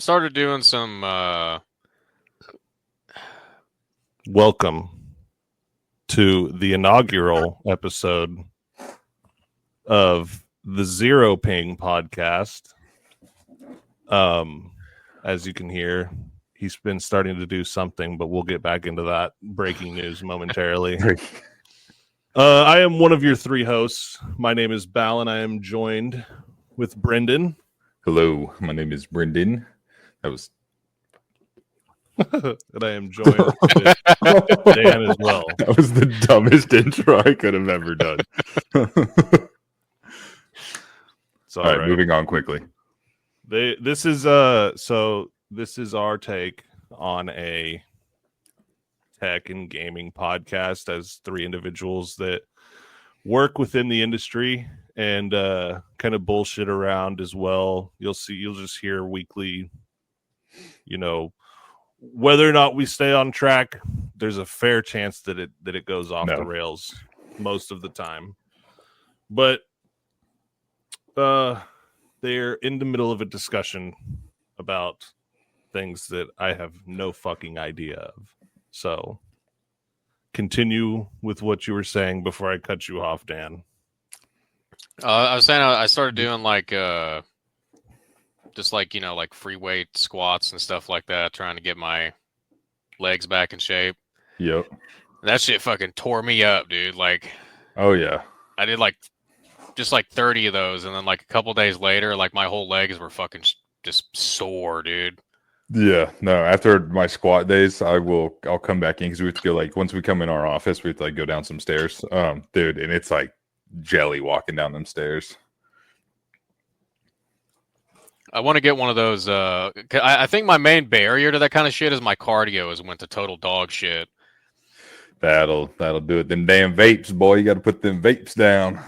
started doing some. Welcome to the inaugural episode of the Zero Ping podcast. As you can hear, he's been starting to do something, but we'll get back into that breaking news momentarily. I am one of your three hosts. My name is Balin. I am joined with Brendan. Hello, my name is Brendan. And I am joined with Dan as well. That was the dumbest intro I could have ever done. All right, moving on quickly. This is our take on a tech and gaming podcast as three individuals that work within the industry and kind of bullshit around as well. You'll just hear weekly, whether or not we stay on track, there's a fair chance that it goes off the rails most of the time. But they're in the middle of a discussion about things that I have no fucking idea of. So continue with what you were saying before I cut you off, Dan. I was saying I started doing like free weight squats and stuff like that, trying to get my legs back in shape. Yep. That shit fucking tore me up, dude. Like, oh yeah, I did just 30 of those, and then a couple days later, my whole legs were fucking just sore, dude. Yeah, no. After my squat days, I'll come back in because we have to go once we come in our office, we have to go down some stairs, dude, and it's like jelly walking down them stairs. I want to get one of those. I think my main barrier to that kind of shit is my cardio is went to total dog shit. That'll do it. Them damn vapes, boy. You got to put them vapes down.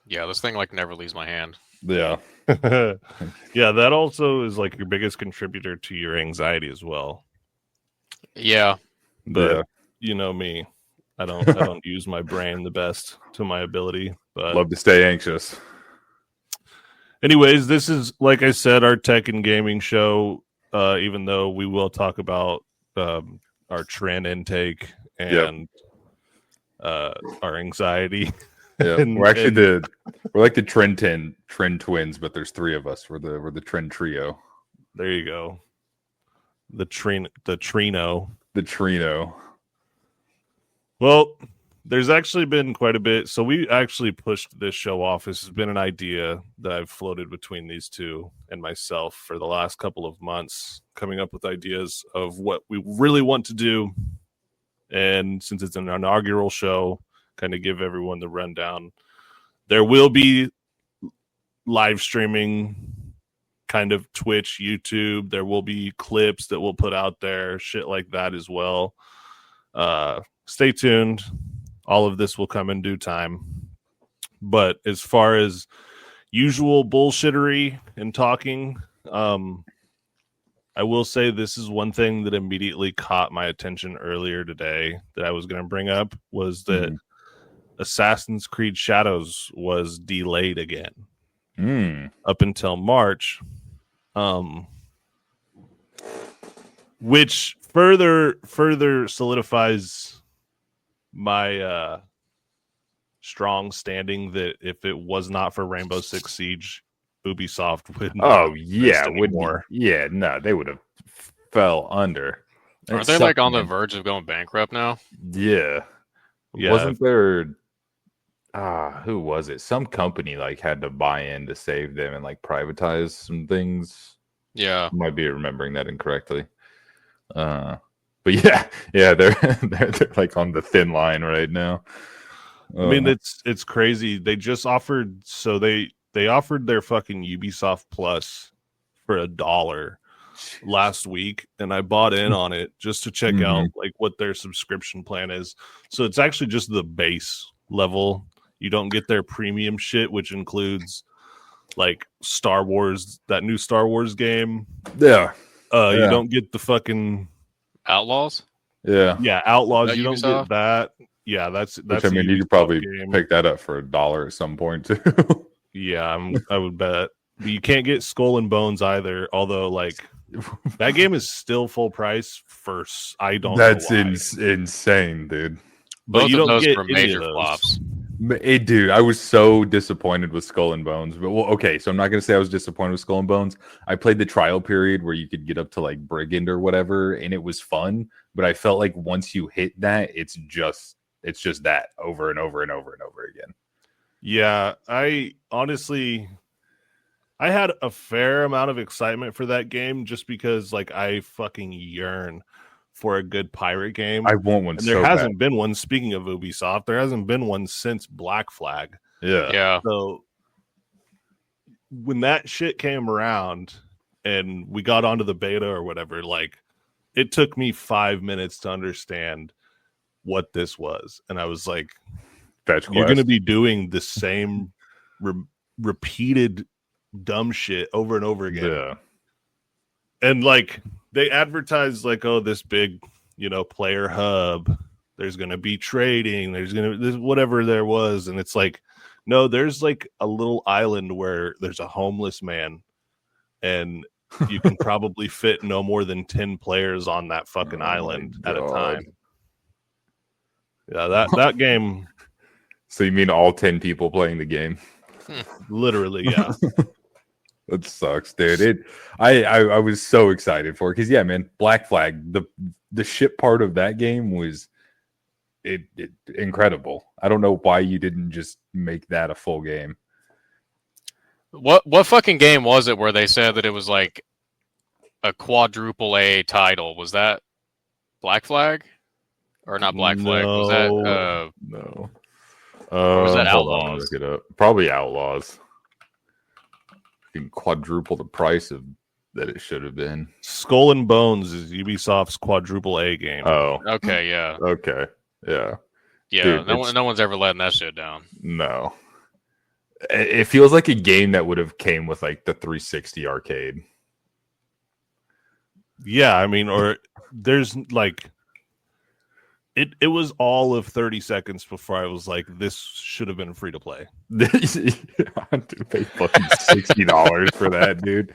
Yeah, this thing never leaves my hand. Yeah. Yeah, that also is your biggest contributor to your anxiety as well. Yeah. But you know me. I don't use my brain the best to my ability. But love to stay anxious. Anyways, this is, like I said, our tech and gaming show, even though we will talk about our trend intake and our anxiety. Yeah, we're like the trend twins, but there's three of us. We're the trend trio. There you go. The Trino. Well, there's actually been quite a bit. So we actually pushed this show off. This has been an idea that I've floated between these two and myself for the last couple of months, coming up with ideas of what we really want to do. And since it's an inaugural show, kind of give everyone the rundown. There will be live streaming, kind of Twitch, YouTube. There will be clips that we'll put out there, shit like that as well. Stay tuned. All of this will come in due time. But as far as usual bullshittery and talking, I will say this is one thing that immediately caught my attention earlier today that I was going to bring up was that Assassin's Creed Shadows was delayed again up until March, which further solidifies my strong standing that if it was not for Rainbow Six Siege, Ubisoft would not anymore. Yeah, no, they would have fell under. Aren't they on the verge of going bankrupt now? Yeah. Wasn't there who was it? Some company had to buy in to save them and privatize some things. Yeah. I might be remembering that incorrectly. But yeah, they're on the thin line right now. I mean, it's crazy. They just offered they offered their fucking Ubisoft Plus for $1 last week, and I bought in on it just to check out what their subscription plan is. So it's actually just the base level. You don't get their premium shit, which includes Star Wars, that new Star Wars game. Yeah. You don't get the fucking Outlaws. Yeah, Outlaws. You don't get that. Yeah, that's. Which, I mean, you could probably pick that up for $1 at some point too. Yeah, I would bet. But you can't get Skull and Bones either. Although, like, that game is still full price for I don't. That's know why. insane, dude. But Both you of don't those get were any major of those. flops. Dude, I was so disappointed with Skull and Bones. But well, okay, so I'm not gonna say I was disappointed with Skull and Bones. I played the trial period where you could get up to like Brigand or whatever, and it was fun. But I felt like once you hit that, it's just that over and over and over and over again. Yeah, I honestly, I had a fair amount of excitement for that game just because, like, I fucking yearn for a good pirate game. I want one. And there so hasn't been one. Speaking of Ubisoft, there hasn't been one since Black Flag. bad. Yeah. So when that shit came around and we got onto the beta or whatever, like, it took me 5 minutes to understand what this was. And I was like, Fetch you're Quest. going to be doing the same repeated dumb shit over and over again. Yeah. And like they advertise like, oh, this big, player hub. There's going to be trading. There's whatever there was. And it's like, no, there's like a little island where there's a homeless man and you can probably fit no more than 10 players on that fucking island at a time. Yeah, that game. So you mean all 10 people playing the game? Literally, yeah. That sucks, dude. I was so excited for it because yeah, man, Black Flag, the ship part of that game was it incredible. I don't know why you didn't just make that a full game. What fucking game was it where they said that it was like a quadruple A title? Was that Black Flag? Or not Black Flag? Was that No. Or was that hold on, Outlaws? look it up. Probably Outlaws. You can quadruple the price of that it should have been. Skull and Bones is Ubisoft's quadruple A game. Oh, Okay, yeah. okay. Yeah. Yeah, Dude, no one's ever letting that shit down. No. It feels like a game that would have came with like the 360 arcade. Yeah, I mean, or there's like it was all of 30 seconds before I was like, this should have been free to play. Dude, pay fucking $60 for that, dude.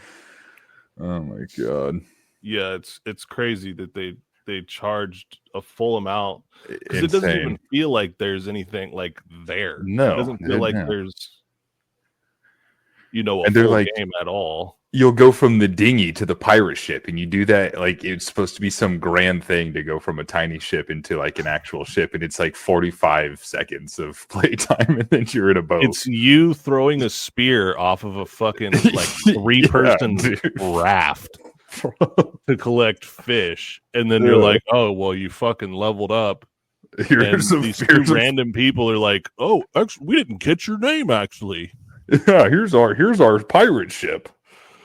Oh my god. Yeah, it's crazy that they charged a full amount because it doesn't even feel like there's anything like there. No, it doesn't feel like there's a And they're full like- game at all. You'll go from the dinghy to the pirate ship, and you do that like it's supposed to be some grand thing to go from a tiny ship into like an actual ship, and it's like 45 seconds of playtime, and then you're in a boat. It's you throwing a spear off of a fucking like 3-person dude. raft to collect fish, and then you're like, oh well, you fucking leveled up. Here's And these two random people are like, oh, actually, we didn't catch your name. Actually, yeah, here's our pirate ship.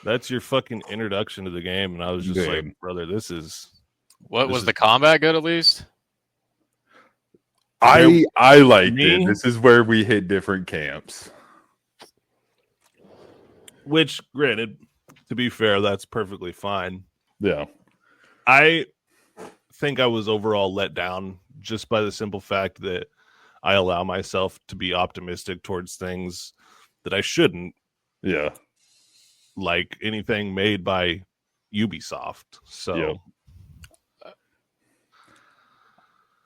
that's your fucking introduction to the game, and I was just Dude. like, brother, this is. What This was is- the combat good at least? I liked Me? it. This is where we hit different camps. Which, granted, to be fair, that's perfectly fine. Yeah. I think I was overall let down just by the simple fact that I allow myself to be optimistic towards things that I shouldn't, Yeah. like anything made by Ubisoft. So, Yeah.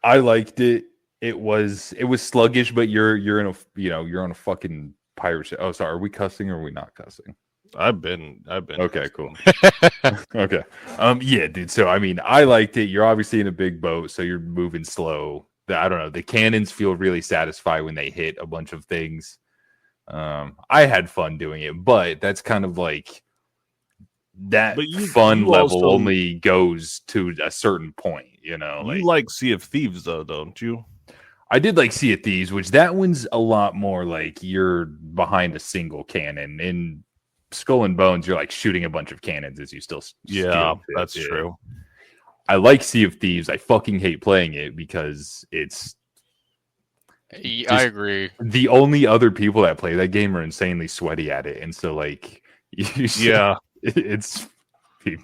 I liked it. It was sluggish, but you're in a you're on a fucking pirate ship. Oh, sorry. Are we cussing or are we not cussing? I've been. Okay, cool. Okay. Yeah, dude. So I mean, I liked it. You're obviously in a big boat, so you're moving slow. I don't know. The cannons feel really satisfied when they hit a bunch of things. I had fun doing it, but that's kind of like that But you level also- only goes to a certain point, You like Sea of Thieves, though, don't you? I did like Sea of Thieves, which that one's a lot more like you're behind a single cannon. In Skull and Bones, you're like shooting a bunch of cannons as you still Yeah, steal shit. that's Yeah. true. I like Sea of Thieves. I fucking hate playing it because it's I agree. the only other people that play that game are insanely sweaty at it, and so like Yeah. it's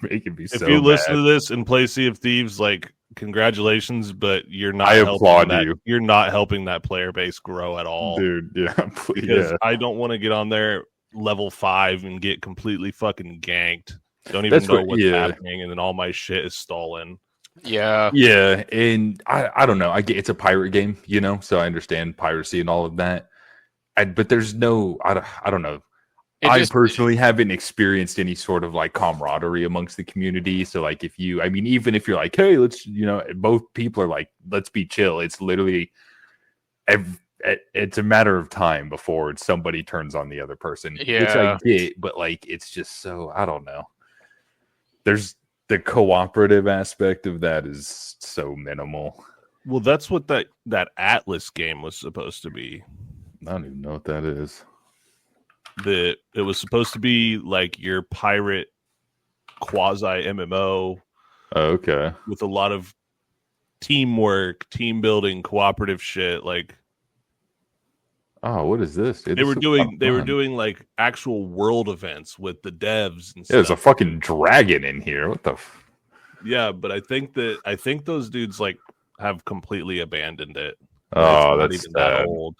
making me so If you listen mad. to this and play Sea of Thieves, like, congratulations, but you're not. I helping applaud that, you. You're not helping that player base grow at all, Dude, yeah, please, because yeah. I don't want to get on there level 5 and get completely fucking ganked. Don't even know what's happening, and then all my shit is stolen. Yeah. Yeah, and I don't know. I get it's a pirate game, so I understand piracy and all of that. But there's no, I don't know. I personally haven't experienced any sort of like camaraderie amongst the community. So like even if you're like, hey, let's, both people are like, let's be chill. It's literally, it's a matter of time before somebody turns on the other person, which I get, but like, it's just so, I don't know. There's the cooperative aspect of that is so minimal. Well, that's what that Atlas game was supposed to be. I don't even know what that is. It was supposed to be like your pirate quasi MMO. Okay. With a lot of teamwork, team building, cooperative shit. Like, oh, what is this? They were doing like actual world events with the devs and stuff. There's a fucking dragon in here. What the? Yeah, but I think those dudes like have completely abandoned it. Oh, not that's even sad. that old.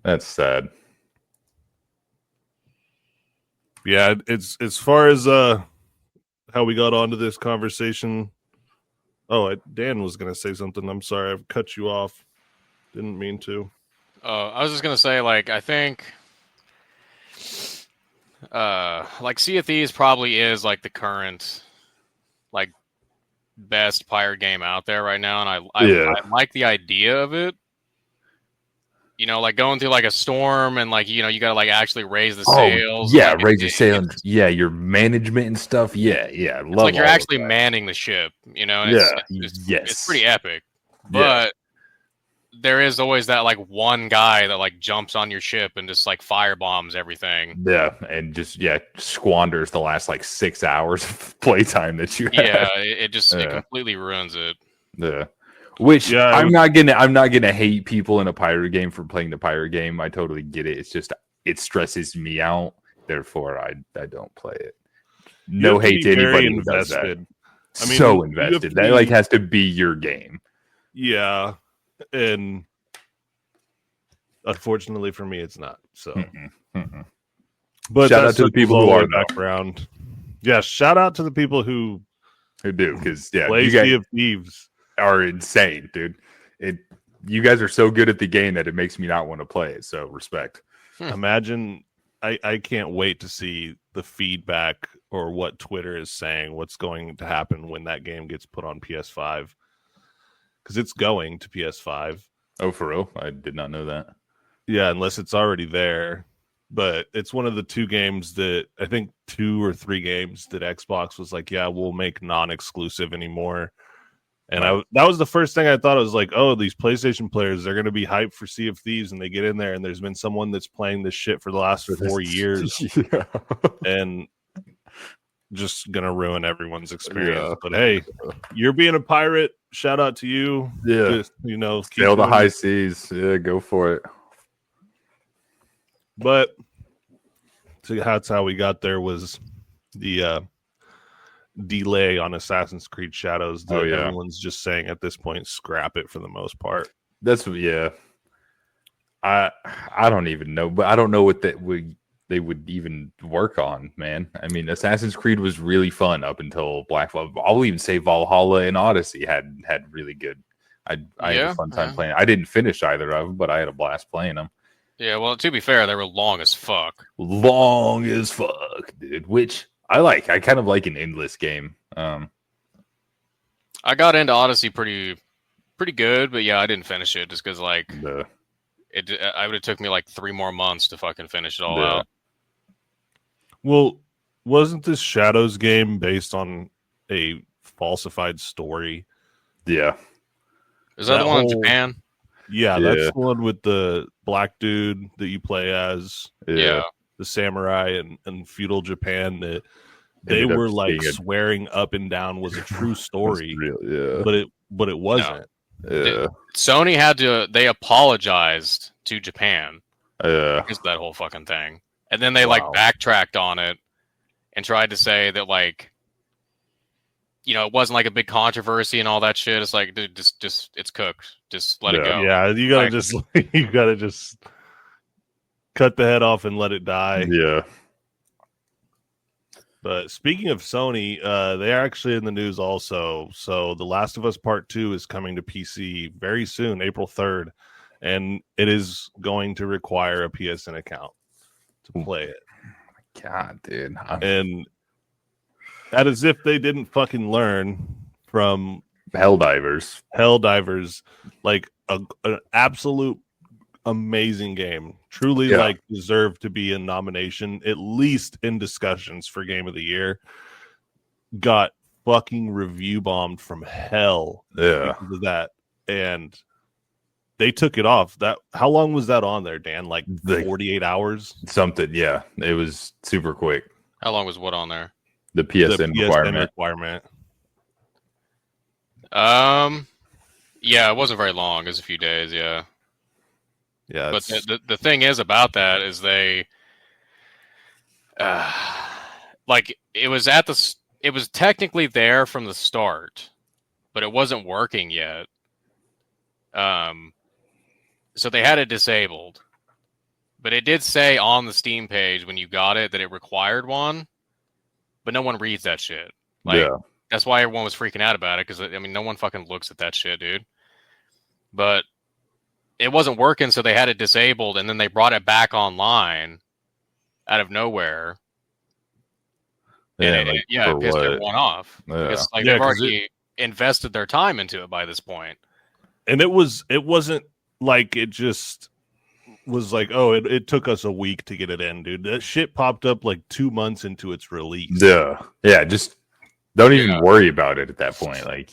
That's sad. Yeah, it's as far as how we got onto this conversation. Oh, Dan was gonna say something. I'm sorry, I've cut you off. Didn't mean to. I was just gonna say, like, I think, like Sea of Thieves probably is like the current, like, best pirate game out there right now, and I like the idea of it. Like going through like a storm and like, you gotta like actually raise the sails. Yeah, like, raise the sail. Your management and stuff. Yeah. It's like you're actually manning the ship, It's pretty epic. But there is always that like one guy that like jumps on your ship and just like firebombs everything. Yeah, and just squanders the last like 6 hours of playtime that you have. Yeah, it completely ruins it. Yeah. Which I'm not gonna hate people in a pirate game for playing the pirate game. I totally get it. It's just it stresses me out. Therefore, I don't play it. No hate to anybody who does that. I mean, so invested. That like has to be your game. Yeah, and unfortunately for me, it's not. So, but shout out to the people who are background. Yeah, shout out to the people who do because play Sea of Thieves. Are insane, dude. You guys are so good at the game that it makes me not want to play it. So respect. Imagine, I can't wait to see the feedback or what Twitter is saying, what's going to happen when that game gets put on PS5. Because it's going to PS5. Oh, for real? I did not know that. Yeah, unless it's already there. But it's one of the 2 games that I think 2 or 3 games that Xbox was like, yeah, we'll make non-exclusive anymore. And that was the first thing I thought. I was like, oh, these PlayStation players, they're going to be hyped for Sea of Thieves. And they get in there and there's been someone that's playing this shit for the last 4 years. And just going to ruin everyone's experience. Yeah. But hey, you're being a pirate. Shout out to you. Yeah. Just, sail the high seas. Yeah, go for it. But that's how we got there was the delay on Assassin's Creed Shadows that everyone's just saying at this point, scrap it for the most part. That's I don't even know, but I don't know what they would even work on, man. I mean, Assassin's Creed was really fun up until Black Flag. I'll even say Valhalla and Odyssey had really good. I had a fun time playing. I didn't finish either of them, but I had a blast playing them. Yeah, well, to be fair, they were long as fuck. Long as fuck, dude. Which I like. I kind of like an endless game. I got into Odyssey pretty good, but yeah, I didn't finish it just because like I would have took me like 3 more months to fucking finish it all out. Well, wasn't this Shadows game based on a falsified story? Yeah. Is that the one in Japan? Yeah, that's the one with the black dude that you play as. Yeah. The samurai and feudal Japan that they were like swearing up and down was a true story. But it wasn't. No. Sony they apologized to Japan. Because of that whole fucking thing. And then they like backtracked on it and tried to say that like it wasn't like a big controversy and all that shit. It's like, dude, just it's cooked. Just let it go. Yeah, you gotta just cut the head off and let it die. Yeah. But speaking of Sony, they are actually in the news also. So The Last of Us Part 2 is coming to PC very soon, April 3rd. And it is going to require a PSN account to play it. God, dude. And that is if they didn't fucking learn from Helldivers. Like an absolute amazing game. Truly like deserved to be in nomination, at least in discussions for Game of the Year. Got fucking review bombed from hell because of that. And they took it off. How long was that on there, Dan? Like 48 hours? Something, yeah. It was super quick. How long was what on there? The PSN requirement. Yeah, it wasn't very long. It was a few days, yeah. Yeah. But the thing is about that is they like it was technically there from the start, but it wasn't working yet. So they had it disabled. But it did say on the Steam page when you got it that it required one, but no one reads that shit. Like that's why everyone was freaking out about it, because I mean no one fucking looks at that shit, dude. But it wasn't working, so they had it disabled, and then they brought it back online out of nowhere. And it pissed everyone off. Because they've already invested their time into it by this point. And it wasn't like it just was like, oh, it took us a week to get it in, dude. That shit popped up like 2 months into its release. Yeah, just don't even worry about it at that point. Like,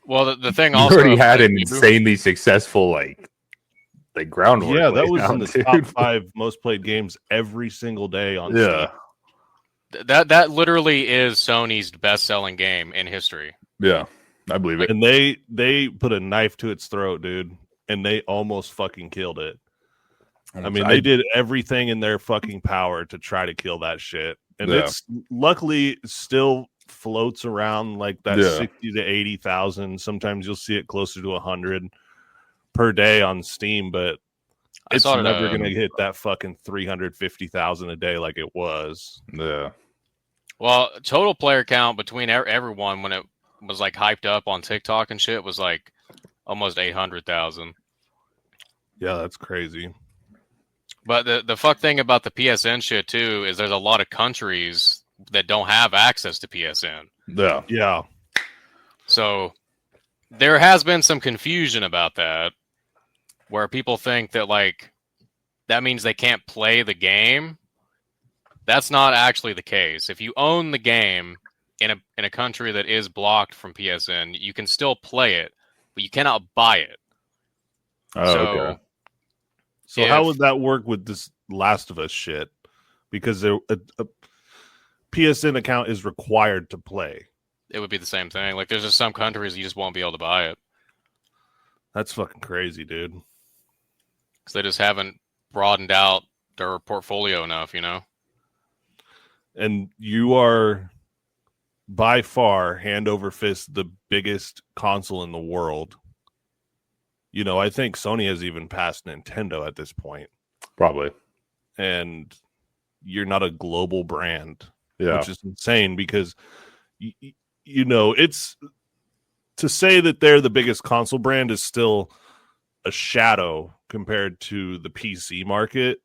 well, the thing you also already had an insanely successful like groundwork. Yeah, that was in the top 5 most played games every single day on Steam. That literally is Sony's best-selling game in history. Yeah, I believe it. And they put a knife to its throat, dude, and they almost fucking killed it. I mean, they did everything in their fucking power to try to kill that shit. And it's luckily still floats around like that 60 to 80,000. Sometimes you'll see it closer to 100 per day on Steam, but it's never going to hit that fucking 350,000 a day like it was. Yeah. Well, total player count between everyone when it was like hyped up on TikTok and shit was like almost 800,000. Yeah, that's crazy. But the fuck thing about the PSN shit too is there's a lot of countries that don't have access to PSN. Yeah. So there has been some confusion about that, where people think that like that means they can't play the game. That's not actually the case. If you own the game in a country that is blocked from PSN, you can still play it, but you cannot buy it. Okay. So how would that work with this Last of Us shit? Because a PSN account is required to play. It would be the same thing. Like there's just some countries you just won't be able to buy it. That's fucking crazy, dude. Because they just haven't broadened out their portfolio enough, you know? And you are by far, hand over fist, the biggest console in the world. You know, I think Sony has even passed Nintendo at this point. Probably. And you're not a global brand, which is insane because, you know, it's to say that they're the biggest console brand is still a shadow compared to the PC market.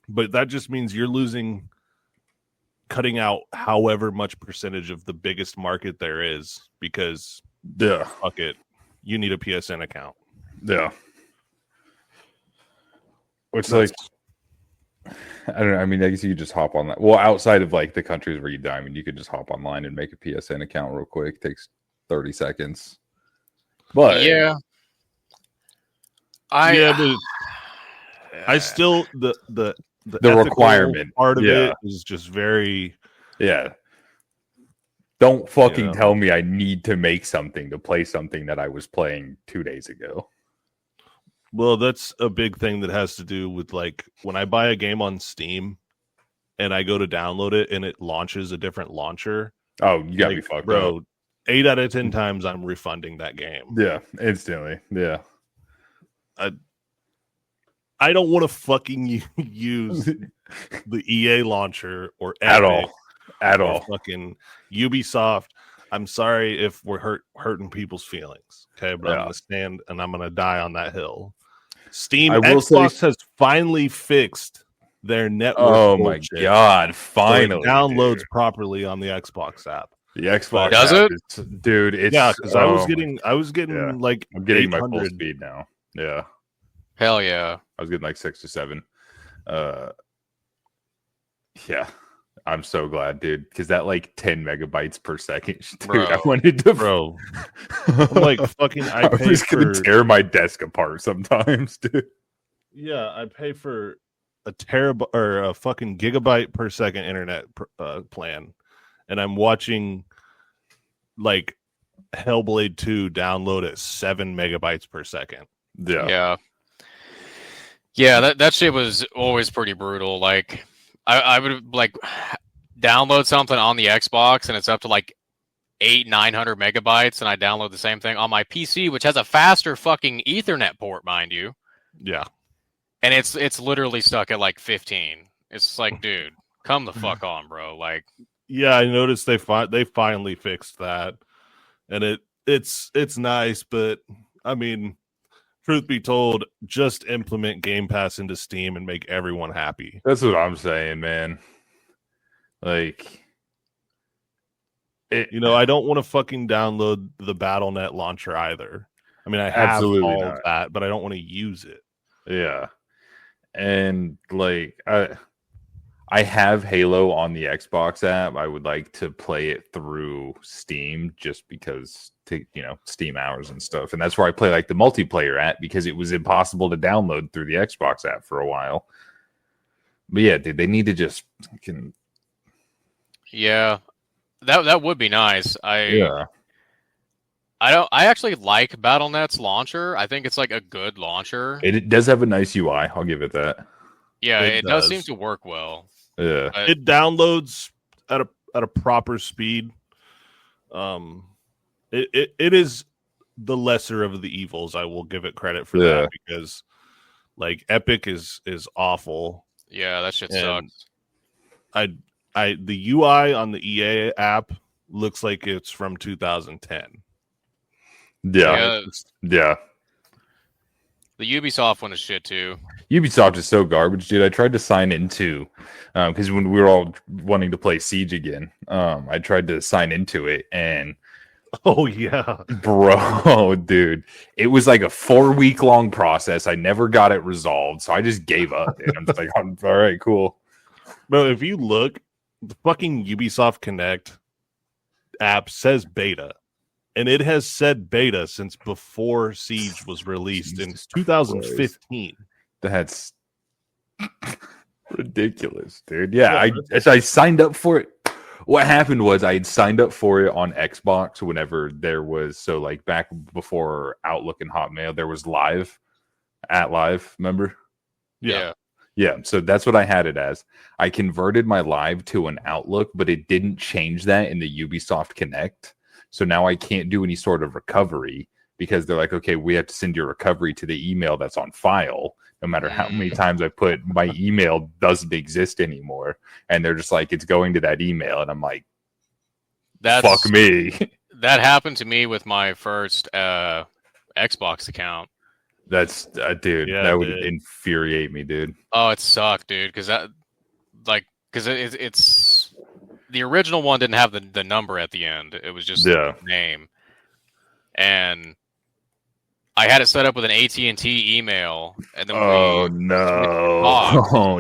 But that just means you're cutting out however much percentage of the biggest market there is because, fuck it. You need a PSN account. Yeah. Which, like, I don't know. I mean, I guess you could just hop on that. Well, outside of, like, the countries where you die, I mean, you could just hop online and make a PSN account real quick. It takes 30 seconds. But, yeah. I still, the requirement part of it is just very... Yeah. Don't fucking tell me I need to make something to play something that I was playing 2 days ago. Well, that's a big thing that has to do with, like, when I buy a game on Steam and I go to download it and it launches a different launcher. Oh, you got me fucked up. 8 out of 10 times I'm refunding that game. Yeah, instantly. Yeah. I don't want to fucking use the EA launcher or at Epic all. Fucking Ubisoft. I'm sorry if we're hurting people's feelings. Okay, but I'm gonna stand and I'm gonna die on that hill. Xbox has finally fixed their network. Oh my god! Finally, so it downloads properly on the Xbox app. The Xbox does app it, dude? It's because I was getting like I'm getting my full speed now. Yeah, hell yeah! I was getting like 6 to 7. Yeah, I'm so glad, dude, because that like 10 megabytes per second, dude. Bro. I wanted to, I'm like fucking. I was gonna tear my desk apart sometimes, dude. Yeah, I pay for a terabyte or a fucking gigabyte per second internet plan, and I'm watching like Hellblade 2 download at 7 megabytes per second. Yeah. That shit was always pretty brutal. Like, I would like download something on the Xbox, and it's up to like 900 megabytes, and I download the same thing on my PC, which has a faster fucking Ethernet port, mind you. Yeah. And it's literally stuck at like 15. It's like, dude, come the fuck on, bro. Like, yeah, I noticed they finally fixed that, and it's nice, but I mean, truth be told, just implement Game Pass into Steam and make everyone happy. That's what I'm saying, man. Like, I don't want to fucking download the BattleNet launcher either. I mean, I have all of that, but I don't want to use it. Yeah. And like I have Halo on the Xbox app. I would like to play it through Steam just because Steam hours and stuff. And that's where I play like the multiplayer at, because it was impossible to download through the Xbox app for a while. But yeah, dude, they need to just yeah. That would be nice. I actually like BattleNet's launcher. I think it's like a good launcher. It does have a nice UI. I'll give it that. Yeah, it does seem to work well. Yeah, it downloads at a proper speed. It is the lesser of the evils. I will give it credit for that, because like Epic is awful. Yeah, that shit sucks. The UI on the EA app looks like it's from 2010. Yeah. The Ubisoft one is shit too. Ubisoft is so garbage, dude. I tried to sign into, because when we were all wanting to play Siege again, I tried to sign into it, and oh yeah, bro, dude, it was like a 4-week long process. I never got it resolved, so I just gave up. And I'm just like, all right, cool. Bro, if you look, the fucking Ubisoft Connect app says beta. And it has said beta since before Siege was released in 2015. That's ridiculous, dude. Yeah, I signed up for it. What happened was I had signed up for it on Xbox whenever there was, so like back before Outlook and Hotmail, there was Live, remember? Yeah. Yeah, so that's what I had it as. I converted my Live to an Outlook, but it didn't change that in the Ubisoft Connect. So now I can't do any sort of recovery, because they're like, okay, we have to send your recovery to the email that's on file. No matter how many times I put, my email doesn't exist anymore. And they're just like, it's going to that email. And I'm like, fuck me. That happened to me with my first Xbox account. That's, dude, that would infuriate me, dude. Oh, it sucked, dude. Because it's the original one didn't have the number at the end. It was just the name. And I had it set up with an AT&T email. And then oh,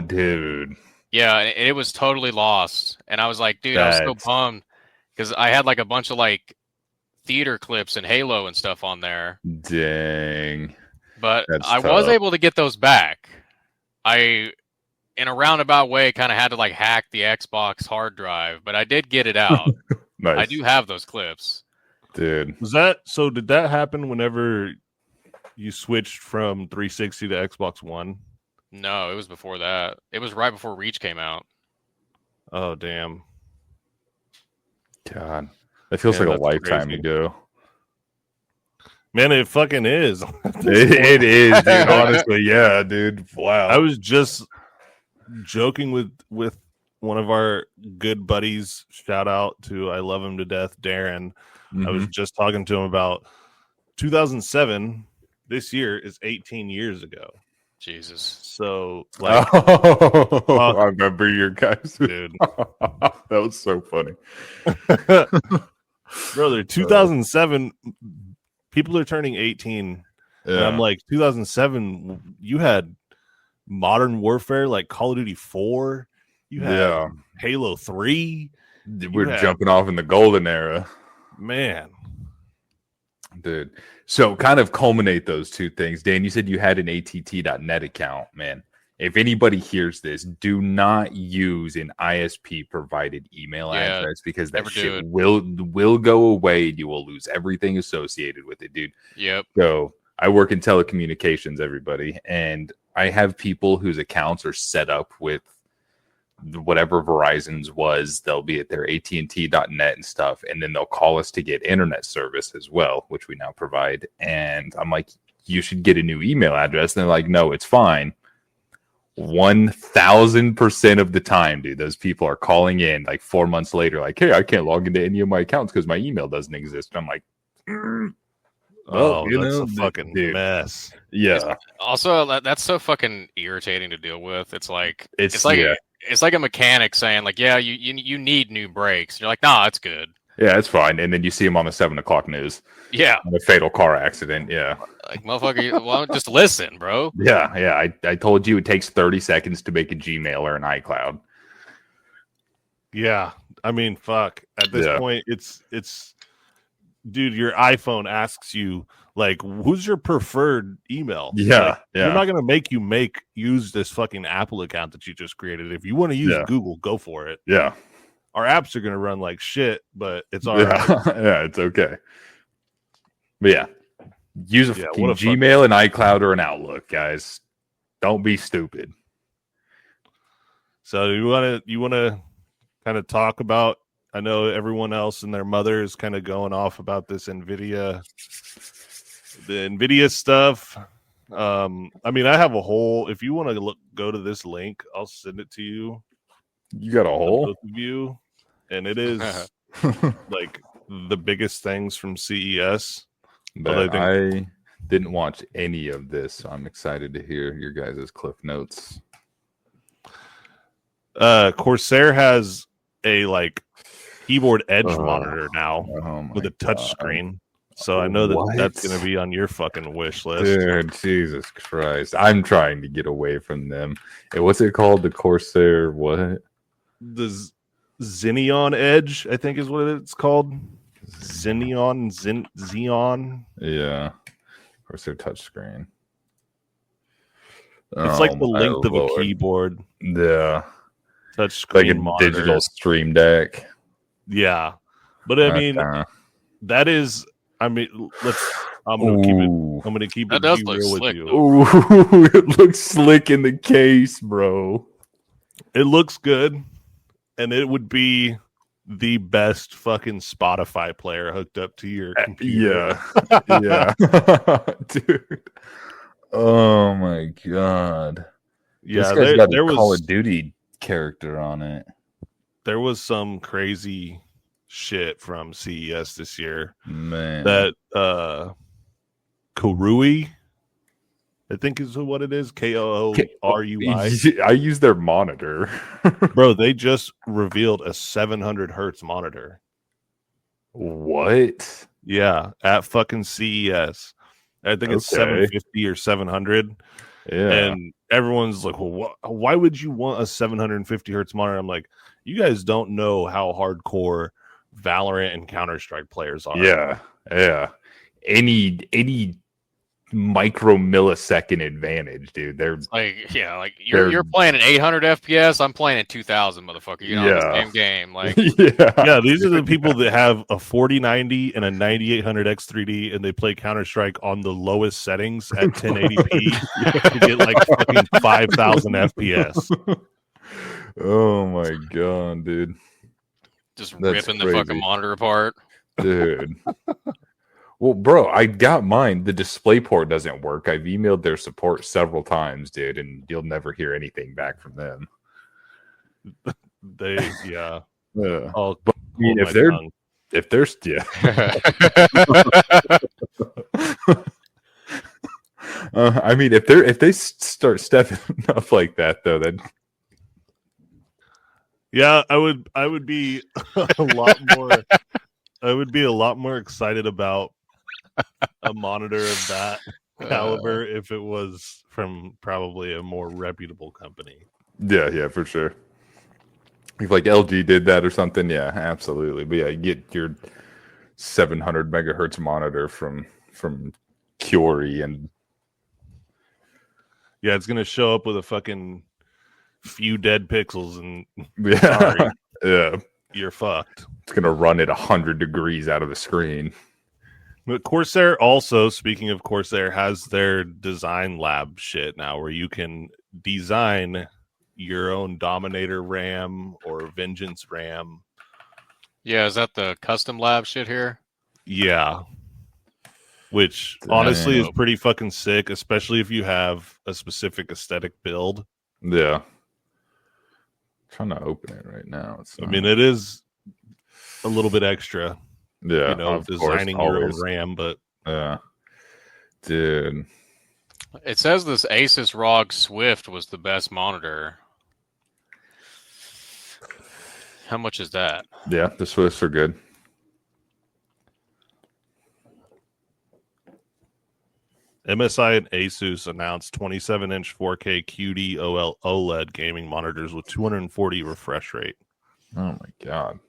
dude. Yeah, and it was totally lost. And I was like, dude, I was so bummed, because I had like a bunch of like theater clips and Halo and stuff on there. Dang. But I was able to get those back. In a roundabout way, kind of had to like hack the Xbox hard drive, but I did get it out. Nice. I do have those clips. Dude. Did that happen whenever you switched from 360 to Xbox One? No, it was before that. It was right before Reach came out. Oh, damn. God. That feels like a lifetime ago. Man, it fucking is. It is, dude. Honestly, yeah, dude. Wow. I was just joking with one of our good buddies. Shout out to I love him to death, Darren. I was just talking to him about 2007. This year is 18 years ago. Jesus. So, like, I remember your guys, dude. That was so funny, brother. 2007. People are turning 18. Yeah. And I'm like, 2007. You had Modern Warfare, like Call of Duty 4. You had Halo 3. We're jumping off in the golden era, man. Dude. So kind of culminate those two things. Dan, you said you had an att.net account, man. If anybody hears this, do not use an ISP provided email address because that shit will go away. You will lose everything associated with it, dude. Yep. So I work in telecommunications, everybody, and I have people whose accounts are set up with whatever Verizon's was. They'll be at their att.net and stuff, and then they'll call us to get internet service as well, which we now provide. And I'm like, you should get a new email address. And they're like, no, it's fine. 1000% of the time, dude, those people are calling in like 4 months later, like, hey, I can't log into any of my accounts because my email doesn't exist. And I'm like, oh, that's a fucking mess. Yeah. Also, that's so fucking irritating to deal with. It's like it's like a mechanic saying, like, yeah, you need new brakes. You're like, nah, it's good. Yeah, it's fine. And then you see him on the 7 o'clock news. Yeah. A fatal car accident. Yeah. Like, motherfucker, well, just listen, bro. Yeah. I told you it takes 30 seconds to make a Gmail or an iCloud. Yeah. I mean, fuck. At this point, it's dude, your iPhone asks you, like, who's your preferred email? Yeah. Like, they're not going to make you use this fucking Apple account that you just created. If you want to use Google, go for it. Yeah. Our apps are going to run like shit, but it's all right. Yeah, it's okay. But yeah, use a Gmail, an iCloud, or an Outlook, guys. Don't be stupid. So you want to kind of talk about, I know everyone else and their mother is kind of going off about this the NVIDIA stuff. I mean, I have a whole, if you want to go to this link, I'll send it to you. You got a whole? Both of you. And it is like the biggest things from CES. But I didn't watch any of this, so I'm excited to hear your guys' cliff notes. Corsair has a like keyboard edge monitor now with a touch screen. So I know that's going to be on your fucking wish list. Dude, Jesus Christ. I'm trying to get away from them. Hey, what's it called? The Corsair what? The Xenon Edge, I think is what it's called. Xenon. Yeah. Corsair touchscreen. It's like the length of a keyboard. Yeah. Touchscreen like a monitor. digital stream deck. Yeah. But I mean, that is, I mean, I'm gonna keep it real with you. Ooh, it looks slick in the case, bro. It looks good, and it would be the best fucking Spotify player hooked up to your computer. Yeah. Dude. Oh my god. Yeah, this guy's got a Call of Duty character on it. There was some crazy shit from CES this year. Man. That Korui, I think is what it is. KOORUI. I use their monitor. Bro, they just revealed a 700 hertz monitor. What? Yeah, at fucking CES. I think it's 750 or 700. Yeah. And everyone's like, well, why would you want a 750 hertz monitor? I'm like, you guys don't know how hardcore Valorant and Counter-Strike players are. Yeah. Any micro millisecond advantage, dude. They're like, you're playing at 800 FPS. I'm playing at 2000, motherfucker. You know, the same game. Like, yeah. These are the people that have a 4090 and a 9800 X3D, and they play Counter-Strike on the lowest settings at 1080p to get like fucking 5000 FPS. Oh my god, dude! Just ripping the fucking monitor apart, dude. Well, bro, I got mine. The DisplayPort doesn't work. I've emailed their support several times, dude, and you'll never hear anything back from them. Yeah. But, I mean, if they're yeah. I mean, if they start stepping up like that, though, then yeah, I would be a lot more. I would be a lot more excited about a monitor of that caliber if it was from probably a more reputable company. Yeah, for sure. If like LG did that or something, yeah, absolutely. But yeah, you get your 700 megahertz monitor from Curie, and yeah, it's gonna show up with a fucking few dead pixels, and sorry, yeah, you're fucked. It's gonna run at 100 degrees out of the screen. But Corsair also, speaking of Corsair, has their design lab shit now, where you can design your own Dominator RAM or Vengeance RAM. Yeah, is that the custom lab shit here? Yeah. Which honestly is pretty fucking sick, especially if you have a specific aesthetic build. Yeah. I'm trying to open it right now. I mean, it is a little bit extra. Yeah. You know, designing your own RAM, but yeah. Dude. It says this Asus ROG Swift was the best monitor. How much is that? Yeah, the Swifts are good. MSI and Asus announced 27-inch 4K QD OLED gaming monitors with 240 refresh rate. Oh my god.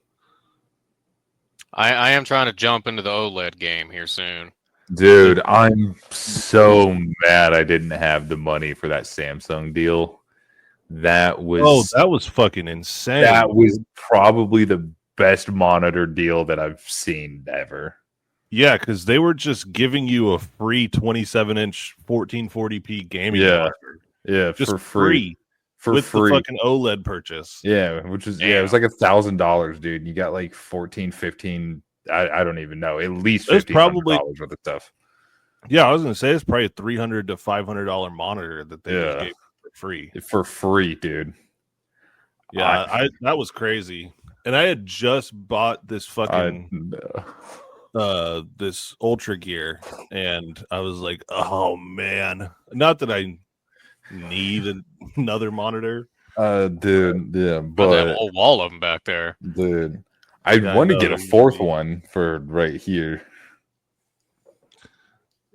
I am trying to jump into the OLED game here soon. Dude, I'm so mad I didn't have the money for that Samsung deal. That was fucking insane. That was probably the best monitor deal that I've seen ever. Yeah, because they were just giving you a free 27-inch 1440p gaming monitor. Yeah, just for free. The fucking OLED purchase. Yeah, which is it was like $1,000, dude. You got like 14, 15. I don't even know. At least $1,500 worth of stuff. Yeah, I was gonna say it's probably a $300 to $500 monitor that they just gave for free. For free, dude. Yeah, that was crazy. And I had just bought this fucking this Ultra Gear, and I was like, oh man, not that I need another monitor, dude. Yeah, but that whole wall of them back there, dude. I want to get a fourth one for right here.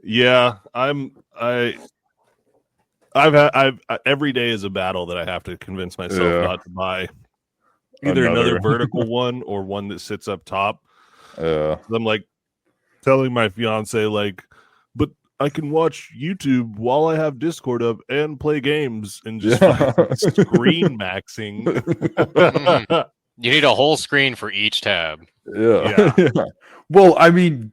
Yeah, I've every day is a battle that I have to convince myself not to buy either another vertical one or one that sits up top. I'm like telling my fiance, like, but I can watch YouTube while I have Discord up and play games and just screen maxing. You need a whole screen for each tab. Yeah. Well, I mean,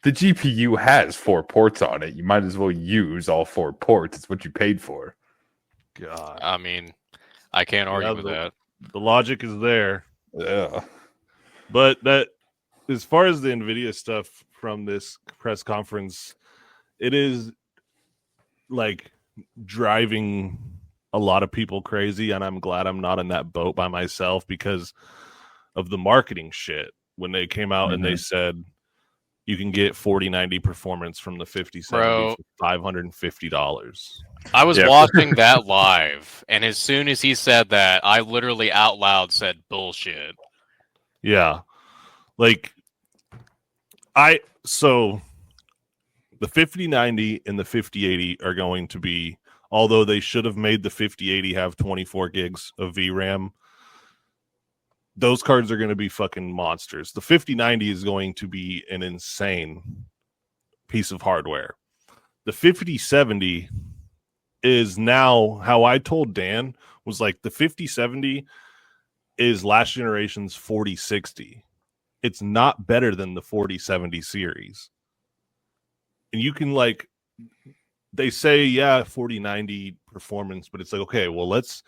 the GPU has 4 ports on it. You might as well use all 4 ports. It's what you paid for. God. I mean, I can't argue with that. The logic is there. Yeah. But that, as far as the NVIDIA stuff from this press conference, it is like driving a lot of people crazy, and I'm glad I'm not in that boat by myself because of the marketing shit. When they came out and they said you can get 4090 performance from the 5070 for $550. I was watching that live, and as soon as he said that, I literally out loud said bullshit. Yeah. Like, so the 5090 and the 5080 are going to be, although they should have made the 5080 have 24 gigs of VRAM, those cards are going to be fucking monsters. The 5090 is going to be an insane piece of hardware. The 5070 is now, how I told Dan, was like the 5070 is last generation's 4060. It's not better than the 4070 series. And you can, like, they say, 4090 performance, but it's like, okay, well, let's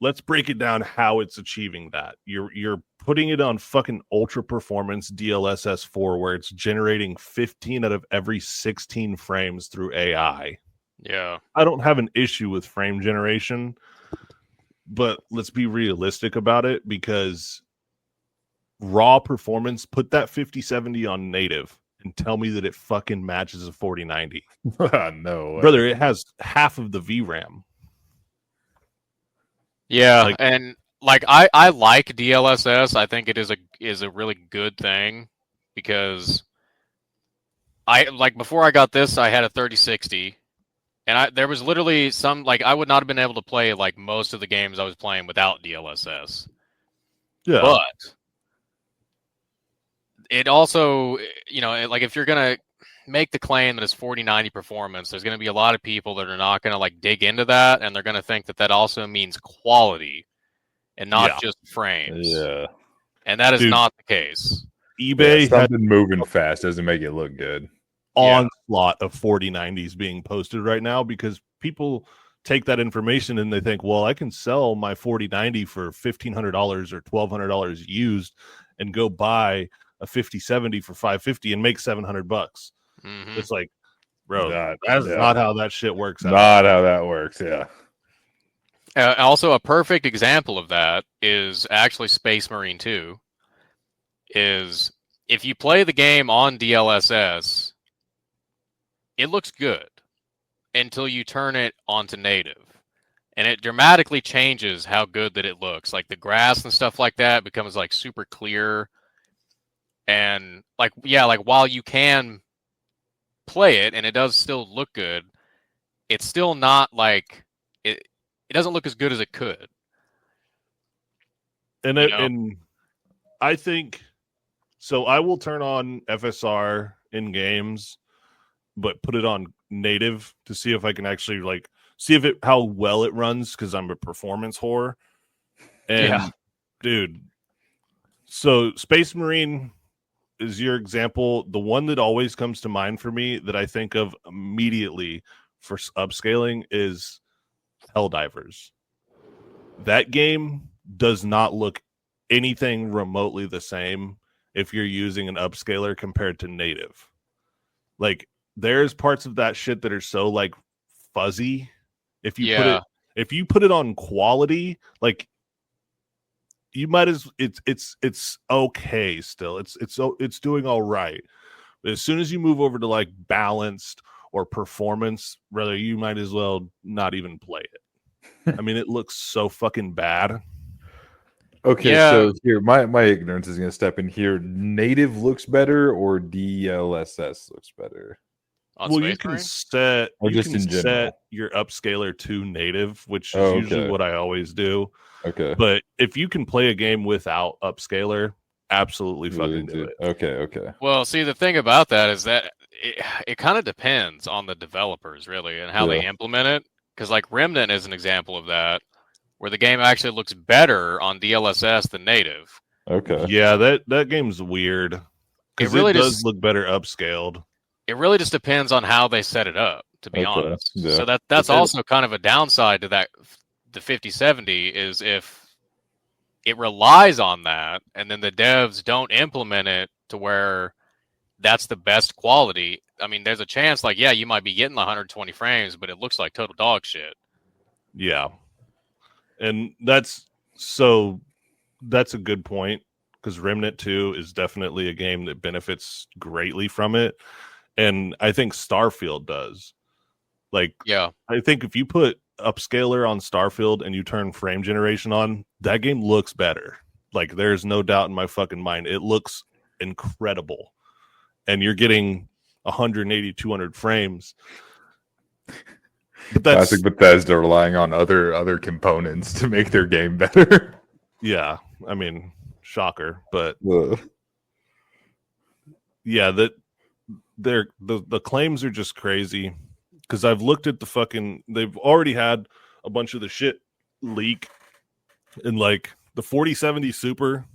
let's break it down how it's achieving that. You're putting it on fucking ultra performance DLSS 4 where it's generating 15 out of every 16 frames through AI. Yeah. I don't have an issue with frame generation, but let's be realistic about it, because raw performance, put that 5070 on native and tell me that it fucking matches a 4090. No way. Brother, it has half of the VRAM. Yeah, Like- and like I like DLSS. I think it is a really good thing because I like before I got this, I had a 3060, and there was literally some like I would not have been able to play like most of the games I was playing without DLSS. Yeah. But it also, like if you're gonna make the claim that it's 4090 performance, there's gonna be a lot of people that are not gonna like dig into that, and they're gonna think that that also means quality and not just frames. Yeah. And that is Dude, not the case. eBay Yeah, has something moving fast doesn't make it look good. onslaught of 4090s being posted right now because people take that information and they think, well, I can sell my 4090 for $1,500 or $1,200 used and go buy a 5070 for $550 and make $700. Mm-hmm. It's like, bro, Not- that's yeah. not how that shit works out. Not how that works. Yeah. Also, a perfect example of that is actually Space Marine 2. Is if you play the game on DLSS, it looks good until you turn it onto native. And it dramatically changes how good that it looks. Like the grass and stuff like that becomes like super clear. And like, yeah, like while you can play it and it does still look good, it's still not like it doesn't look as good as it could. And and I think so. I will turn on FSR in games, but put it on native to see if I can actually like see if how well it runs, because I'm a performance whore. And dude, so Space Marine is your example. The one that always comes to mind for me that I think of immediately for upscaling is Helldivers. That game does not look anything remotely the same if you're using an upscaler compared to native. Like there's parts of that shit that are so like fuzzy. If you put it on quality, like you might as it's okay still. It's doing all right. But as soon as you move over to like balanced or performance, rather, you might as well not even play it. I mean, it looks so fucking bad. Okay, so here my ignorance is going to step in here. Native looks better or DLSS looks better? Well, you can set your upscaler to native, which is usually what I always do. Okay. But if you can play a game without upscaler, absolutely fucking do it. Okay. Well, see, the thing about that is that it kind of depends on the developers, really, and how they implement it. Because, like, Remnant is an example of that, where the game actually looks better on DLSS than native. Okay. Yeah, that game's weird. Because it does look better upscaled. It really just depends on how they set it up, to be honest. Yeah. So that's also kind of a downside to that. The 5070 is if it relies on that, and then the devs don't implement it to where that's the best quality. I mean, there's a chance, like, yeah, you might be getting 120 frames, but it looks like total dog shit. Yeah. And that's a good point, because Remnant 2 is definitely a game that benefits greatly from it. And I think Starfield does. Like, yeah, I think if you put upscaler on Starfield and you turn frame generation on, that game looks better. Like, there's no doubt in my fucking mind. It looks incredible. And you're getting 180, 200 frames. But that's classic Bethesda relying on other components to make their game better. Yeah, I mean, shocker, but yeah, the claims are just crazy, because I've looked at they've already had a bunch of the shit leak, and like the 4070 Super,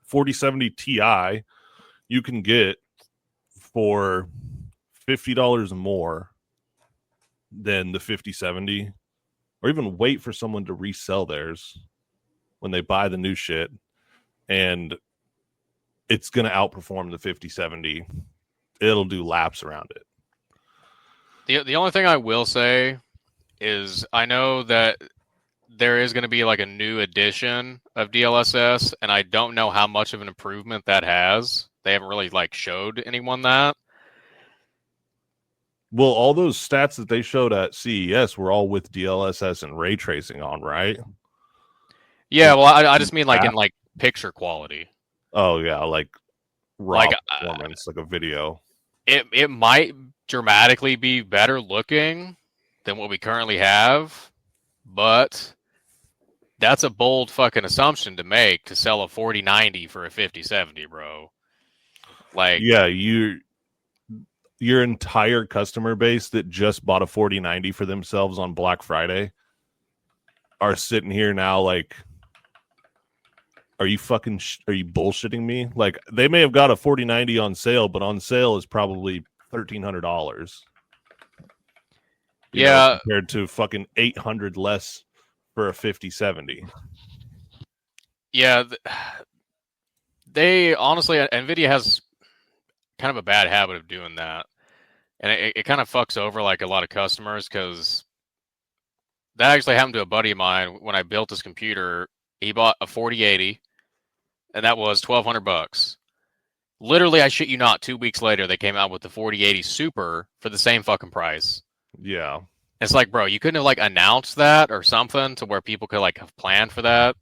4070 Ti, you can get for $50 more than the 5070, or even wait for someone to resell theirs when they buy the new shit, and it's going to outperform the 5070. It'll do laps around it. The only thing I will say is I know that there is going to be like a new edition of DLSS, and I don't know how much of an improvement that has. They haven't really like showed anyone that. Well, all those stats that they showed at CES were all with DLSS and ray tracing on, right? Yeah, well, I just mean like in like picture quality. Oh yeah, like raw performance, like a video. It might dramatically be better looking than what we currently have, but that's a bold fucking assumption to make, to sell a 4090 for a 5070, bro. Like, yeah, your entire customer base that just bought a 4090 for themselves on Black Friday are sitting here now like, are you bullshitting me? Like, they may have got a 4090 on sale, but on sale is probably $1,300. Yeah, compared to fucking 800 less for a 5070. Yeah, they honestly, Nvidia has kind of a bad habit of doing that, and it kind of fucks over like a lot of customers, because that actually happened to a buddy of mine when I built this computer. He bought a 4080, and that was $1,200. Literally, I shit you not, 2 weeks later, they came out with the 4080 Super for the same fucking price. Yeah. It's like, bro, you couldn't have like announced that or something to where people could like have planned for that.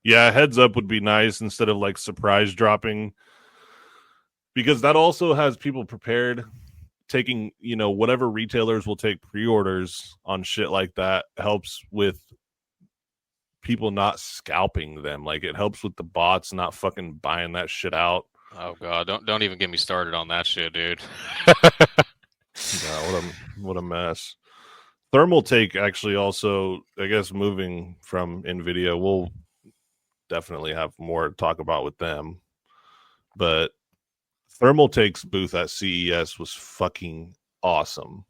Yeah, heads up would be nice instead of like surprise dropping, because that also has people prepared, taking, whatever retailers will take pre-orders on shit like that helps with people not scalping them. Like, it helps with the bots not fucking buying that shit out. Oh god, don't even get me started on that shit, dude. Yeah, what a mess. Thermaltake actually also, I guess, moving from Nvidia, we'll definitely have more to talk about with them. But Thermaltake's booth at CES was fucking awesome.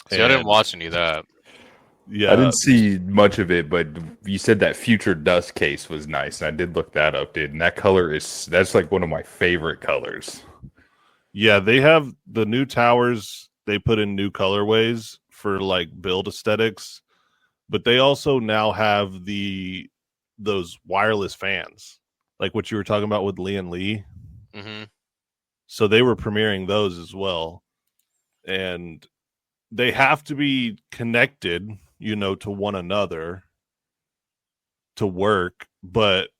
See, I didn't watch any of that. Yeah, I didn't see much of it, but you said that Future Dust case was nice, and I did look that up, dude. And that color that's like one of my favorite colors. Yeah, they have the new towers. They put in new colorways for like build aesthetics, but they also now have those wireless fans, like what you were talking about with Lee and Lee. Mm-hmm. So they were premiering those as well, and they have to be connected, to one another to work, but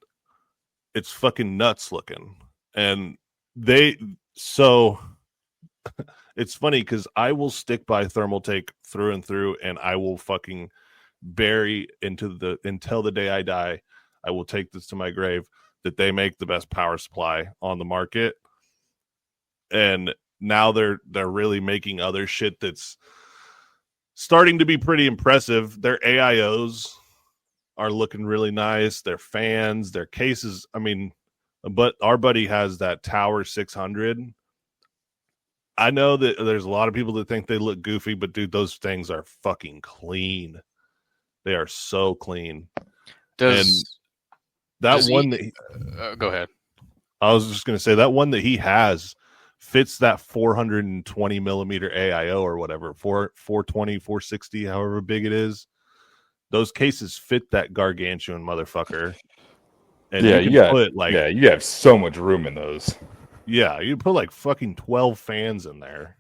it's fucking nuts looking. And so it's funny because I will stick by Thermaltake through and through, and I will fucking bury until the day I die. I will take this to my grave that they make the best power supply on the market. And now they're really making other shit that's starting to be pretty impressive. Their AIOs are looking really nice. Their fans, their cases. I mean, but our buddy has that Tower 600. I know that there's a lot of people that think they look goofy, but dude, those things are fucking clean. They are so clean. Go ahead. I was just going to say that one that he has fits that 420 millimeter AIO or whatever, 420, 460, however big it is. Those cases fit that gargantuan motherfucker. And you have so much room in those. Yeah, you put like fucking 12 fans in there.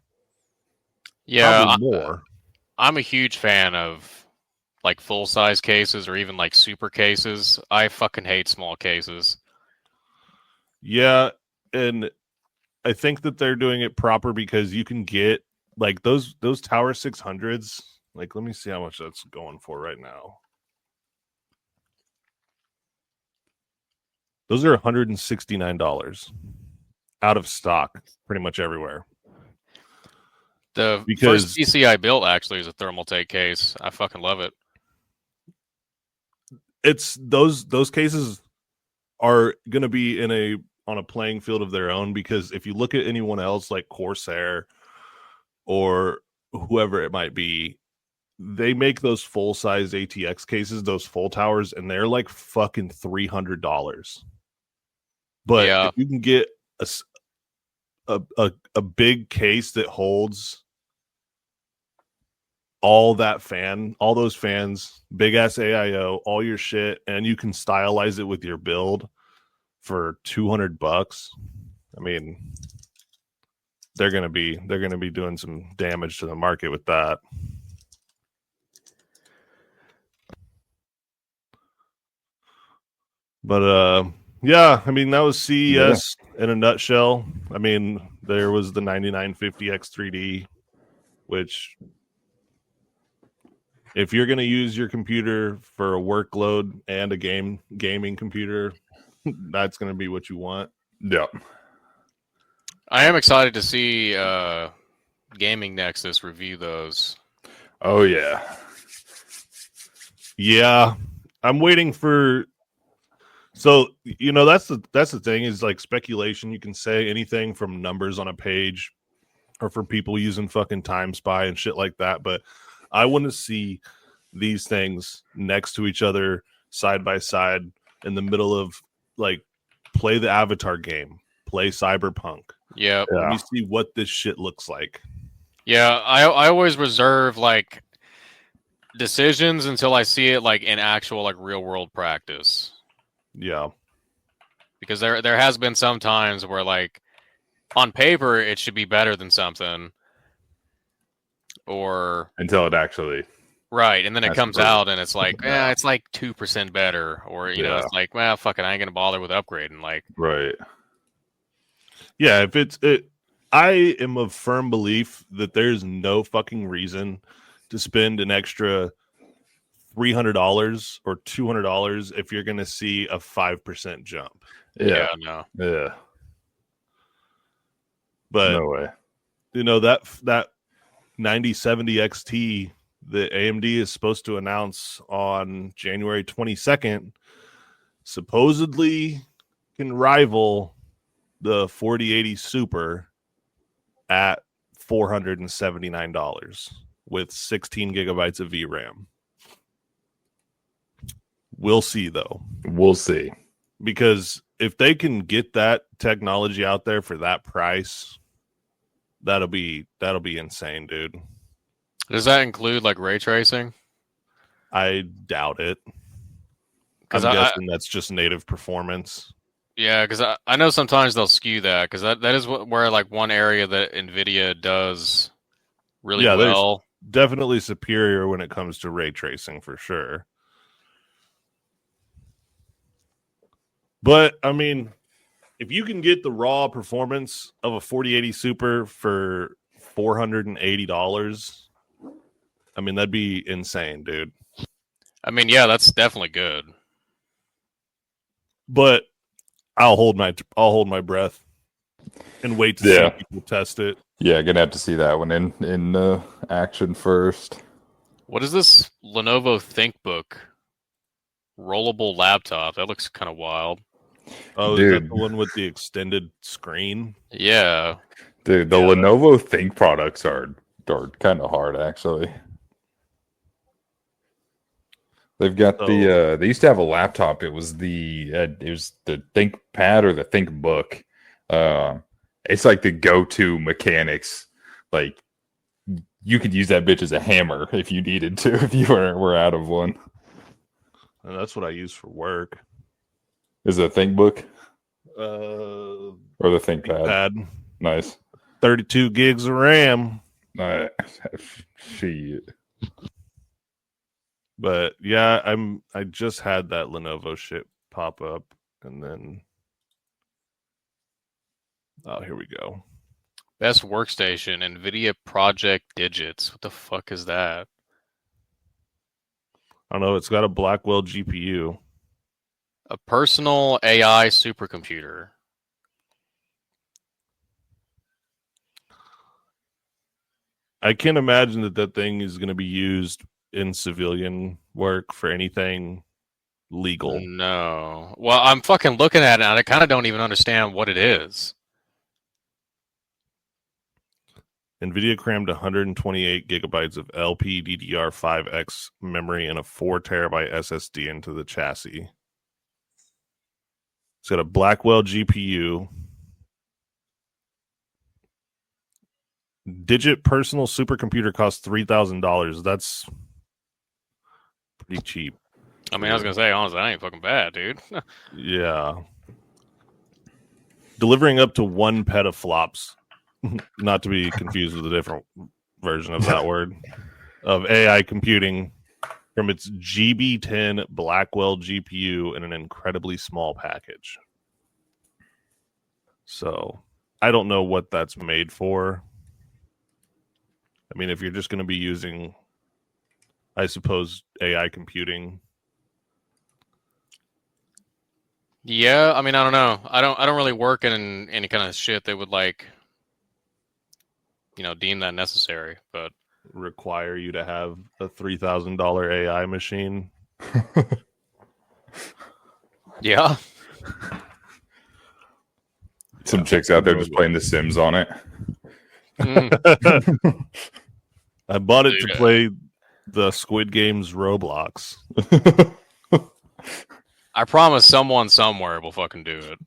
Yeah, probably more. I'm a huge fan of like full size cases or even like super cases. I fucking hate small cases. Yeah, and I think that they're doing it proper because you can get like those Tower 600s. Like, let me see how much that's going for right now. Those are $169 out of stock pretty much everywhere. The first PC I built actually is a Thermaltake case. I fucking love it. It's those cases are going to be on a playing field of their own, because if you look at anyone else like Corsair or whoever it might be, they make those full-size ATX cases, those full towers, and they're like fucking $300. But if you can get a big case that holds all those fans, big ass AIO, all your shit, and you can stylize it with your build for $200. I mean, they're gonna be doing some damage to the market with that. But yeah, I mean, that was CES in a nutshell. I mean, there was the 9950X 3D, which if you're going to use your computer for a workload and a gaming computer, that's going to be what you want. Yep. I am excited to see Gaming Nexus review those. Oh yeah. Yeah. I'm waiting for. So, you know, that's the thing is like speculation. You can say anything from numbers on a page or for people using fucking Time Spy and shit like that. But I want to see these things next to each other, side by side, in the middle of like play the Avatar game, play Cyberpunk. Yeah. Let me see what this shit looks like. Yeah, I always reserve like decisions until I see it like in actual like real world practice. Yeah. Because there has been some times where like on paper it should be better than something. Or until it actually right, and then it comes out and it's like, it's like 2% better, or you know, it's like, well, fuck it, I ain't gonna bother with upgrading. Like, right, yeah. If I am of firm belief that there's no fucking reason to spend an extra $300 or $200 if you're gonna see a 5% jump. Yeah, but no way. You know that 9070 XT that AMD is supposed to announce on January 22nd supposedly can rival the 4080 Super at $479 with 16 gigabytes of VRAM. We'll see, though. We'll see. Because if they can get that technology out there for that price, that'll be insane, dude. Does that include like ray tracing? I doubt it. I'm guessing that's just native performance. Yeah, because I know sometimes they'll skew that, because that is where like one area that NVIDIA does really well. Definitely superior when it comes to ray tracing for sure. But I mean, if you can get the raw performance of a 4080 Super for $480, I mean, that'd be insane, dude. I mean, yeah, that's definitely good. But I'll hold my breath and wait to see people test it. Yeah, gonna have to see that one in action first. What is this Lenovo ThinkBook rollable laptop? That looks kind of wild. Oh, dude. Is that the one with the extended screen? Yeah. Dude, the Lenovo Think products are kind of hard, actually. They've got they used to have a laptop. It was the ThinkPad or the ThinkBook. It's like the go-to mechanics. Like you could use that bitch as a hammer if you needed to, if you were out of one. And that's what I use for work. Is it a ThinkBook? Or the ThinkPad? Nice. 32 gigs of RAM. Nice. Shit. But yeah, I just had that Lenovo shit pop up, and then here we go. Best workstation, NVIDIA Project Digits. What the fuck is that? I don't know. It's got a Blackwell GPU. A personal AI supercomputer. I can't imagine that thing is going to be used in civilian work for anything legal. No. Well, I'm fucking looking at it and I kind of don't even understand what it is. NVIDIA crammed 128 gigabytes of LPDDR5X memory and a 4 terabyte SSD into the chassis. It's got a Blackwell GPU. Digit personal supercomputer costs $3,000. That's pretty cheap. I mean, I was gonna say, honestly, that ain't fucking bad, dude. Yeah. Delivering up to 1 petaflops, not to be confused with a different version of that word, of AI computing from its GB10 Blackwell GPU in an incredibly small package. So, I don't know what that's made for. I mean, if you're just going to be using, I suppose, AI computing. Yeah, I mean, I don't know. I don't really work in any kind of shit that would deem that necessary. But require you to have a $3,000 AI machine. Yeah. Some chicks out there just playing The Sims on it. I bought it to play the Squid Game's Roblox. I promise someone somewhere will fucking do it.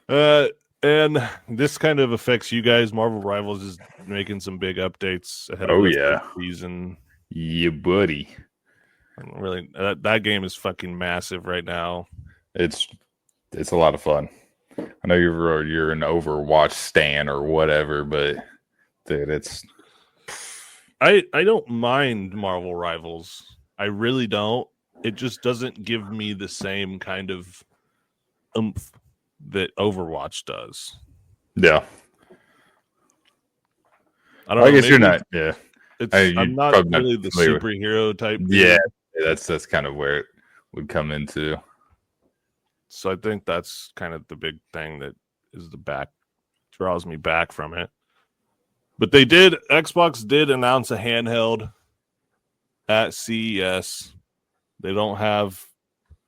Yeah. And this kind of affects you guys. Marvel Rivals is making some big updates ahead of the season. Yeah, buddy. Really, that game is fucking massive right now. It's a lot of fun. I know you're an Overwatch stan or whatever, but dude, it's. I don't mind Marvel Rivals. I really don't. It just doesn't give me the same kind of oomph that Overwatch does. Yeah. I don't know. I guess you're not. Yeah. I'm not really the superhero type. Yeah. That's kind of where it would come into. So I think that's kind of the big thing that is draws me back from it. But Xbox did announce a handheld at CES. They don't have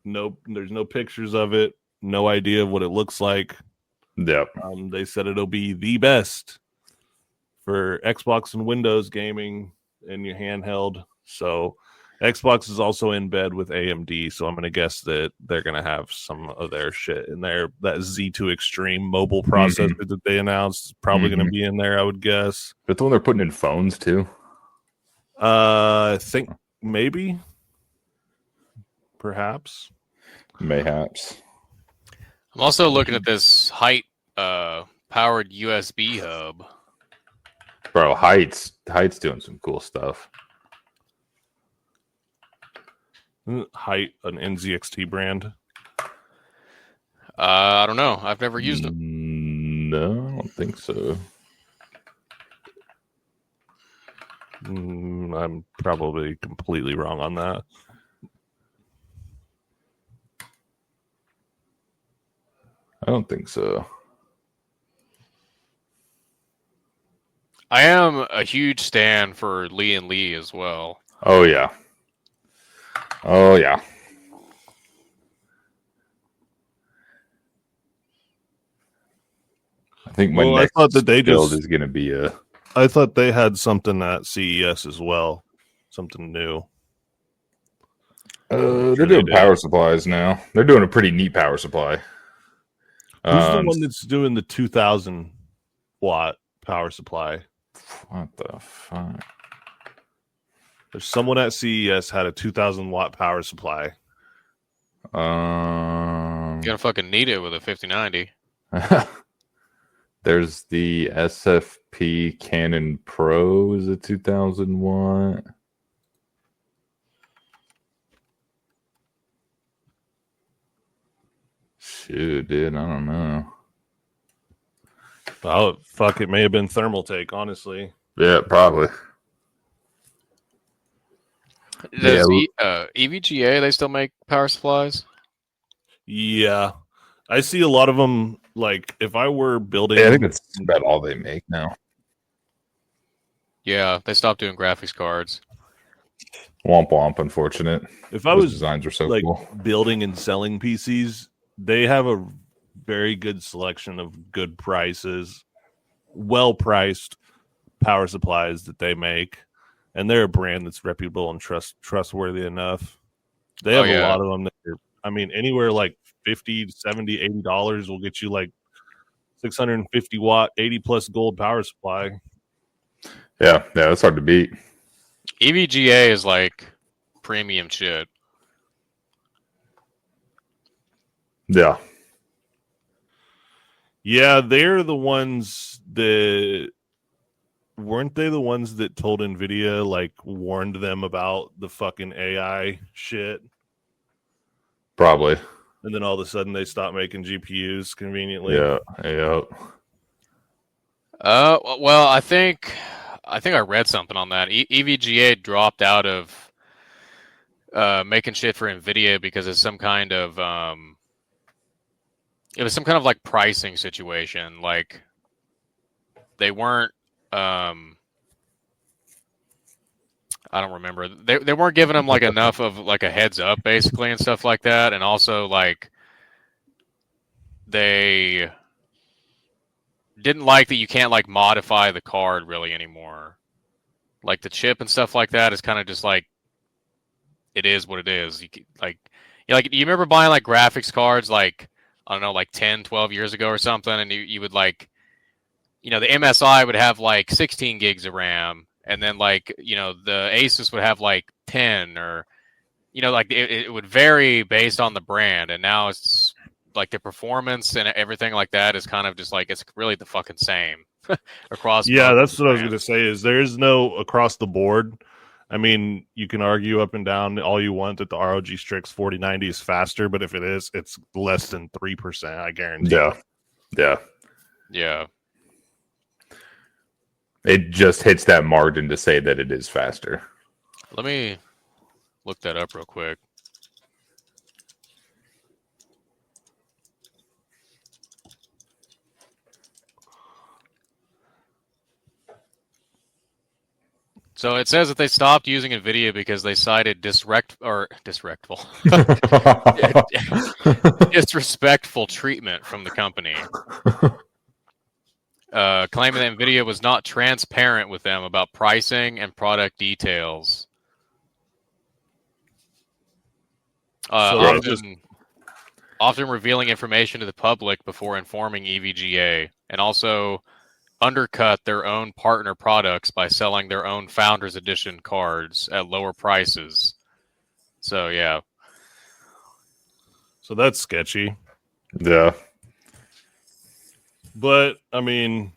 there's no pictures of it, no idea of what it looks like. Yep. They said it'll be the best for Xbox and Windows gaming in your handheld. So Xbox is also in bed with AMD, so I'm going to guess that they're going to have some of their shit in there. That Z2 Extreme mobile processor that they announced is probably going to be in there, I would guess. That's the one they're putting in phones, too? I think maybe. Perhaps. Mayhaps. I'm also looking at this height powered USB hub. Bro, Height's doing some cool stuff. Height, an NZXT brand? I don't know. I've never used it. No, I don't think so. I'm probably completely wrong on that. I don't think so. I am a huge stan for Lee and Lee as well. Oh, yeah. Oh, yeah. I think my next build is going to be a... I thought they had something at CES as well. Something new. They're doing power supplies now. They're doing a pretty neat power supply. Who's the one that's doing the 2,000 watt power supply? What the fuck? There's someone at CES had a 2,000 watt power supply. You're gonna fucking need it with a 5090. There's the SFP Canon Pro is a 2,000 watt. Shoot, dude, I don't know. Oh, fuck, it may have been Thermal Take, honestly. Yeah, probably. Does EVGA, they still make power supplies? Yeah. I see a lot of them, like, if I were building... Yeah, I think that's about all they make now. Yeah, they stopped doing graphics cards. Womp womp, unfortunate. If I was designs are so like cool. Building and selling PCs, they have a very good selection of good prices, well priced power supplies that they make, and they're a brand that's reputable and trustworthy enough. They have a lot of them that are, I mean, anywhere like $50, $70, $80 will get you like 650 watt, 80 plus gold power supply. Yeah, that's hard to beat. EVGA is like premium shit. Yeah, they're the ones that weren't they the ones that told Nvidia, like, warned them about the fucking AI shit? Probably. And then all of a sudden they stopped making GPUs conveniently. Yeah. Well, I think I read something on that. EVGA dropped out of making shit for Nvidia because of some kind of it was some kind of like pricing situation. Like they weren't I don't remember. They weren't giving them like enough of like a heads up basically and stuff like that. And also like they didn't like that you can't like modify the card really anymore. Like the chip and stuff like that is kind of just like it is what it is. You you remember buying like graphics cards like I don't know like 10, 12 years ago or something, and you would like the MSI would have like 16 gigs of RAM, and then like the Asus would have like 10, or like it would vary based on the brand, and now it's like the performance and everything like that is kind of just like it's really the fucking same across. Yeah, that's what I was going to say. Is there is no across the board. I mean, you can argue up and down all you want that the ROG Strix 4090 is faster, but if it is, it's less than 3%. I guarantee. Yeah. It just hits that margin to say that it is faster. Let me look that up real quick. So it says that they stopped using NVIDIA because they cited disrespectful treatment from the company, claiming that NVIDIA was not transparent with them about pricing and product details. Often revealing information to the public before informing EVGA, and also undercut their own partner products by selling their own Founders Edition cards at lower prices. So, yeah. So that's sketchy. Yeah. But, I mean,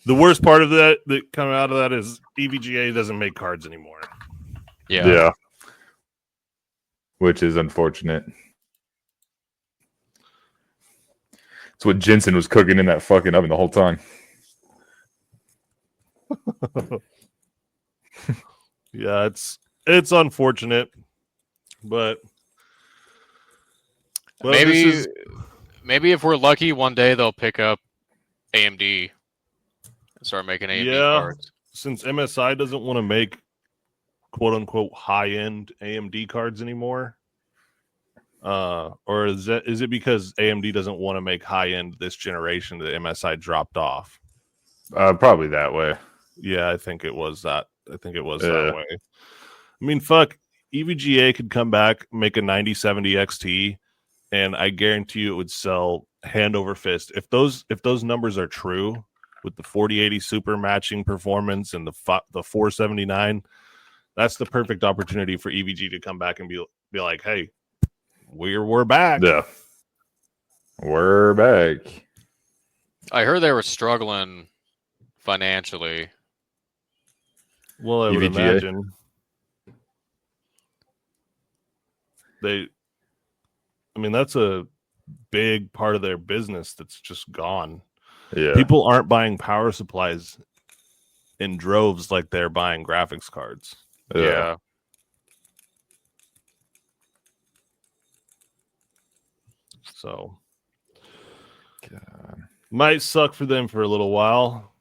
the worst part of that coming out of that is EVGA doesn't make cards anymore. Yeah. Which is unfortunate. It's what Jensen was cooking in that fucking oven the whole time. Yeah, it's unfortunate, but maybe if we're lucky, one day they'll pick up AMD and start making AMD cards. Since MSI doesn't want to make quote unquote high end AMD cards anymore. Or is it because AMD doesn't want to make high end this generation that MSI dropped off? Probably that way. Yeah, I think it was that. That way. I mean, fuck, EVGA could come back, make a 9070 XT, and I guarantee you it would sell hand over fist. If those numbers are true, with the 4080 super matching performance and the 479, that's the perfect opportunity for EVG to come back and be like, hey, we're back. Yeah. We're back. I heard they were struggling financially. Well, I would imagine. That's a big part of their business that's just gone. Yeah. People aren't buying power supplies in droves like they're buying graphics cards. Yeah. So, might suck for them for a little while,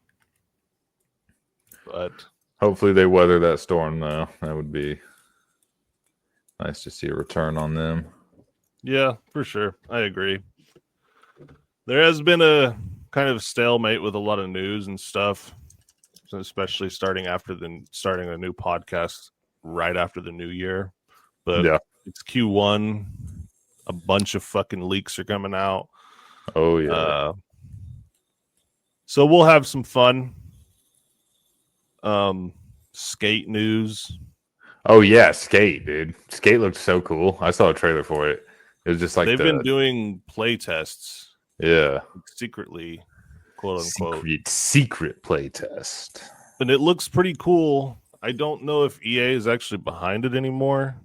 but hopefully they weather that storm, though. That would be nice to see a return on them. Yeah, for sure. I agree. There has been a kind of stalemate with a lot of news and stuff, especially starting a new podcast right after the new year. But Yeah. it's Q1. A bunch of fucking leaks are coming out. Oh, yeah. So we'll have some fun. Skate news. Oh, yeah. Skate, dude. Skate looked so cool. I saw a trailer for it. It was just like they've been doing play tests. Yeah. Secretly, quote unquote. Secret play test. And it looks pretty cool. I don't know if EA is actually behind it anymore,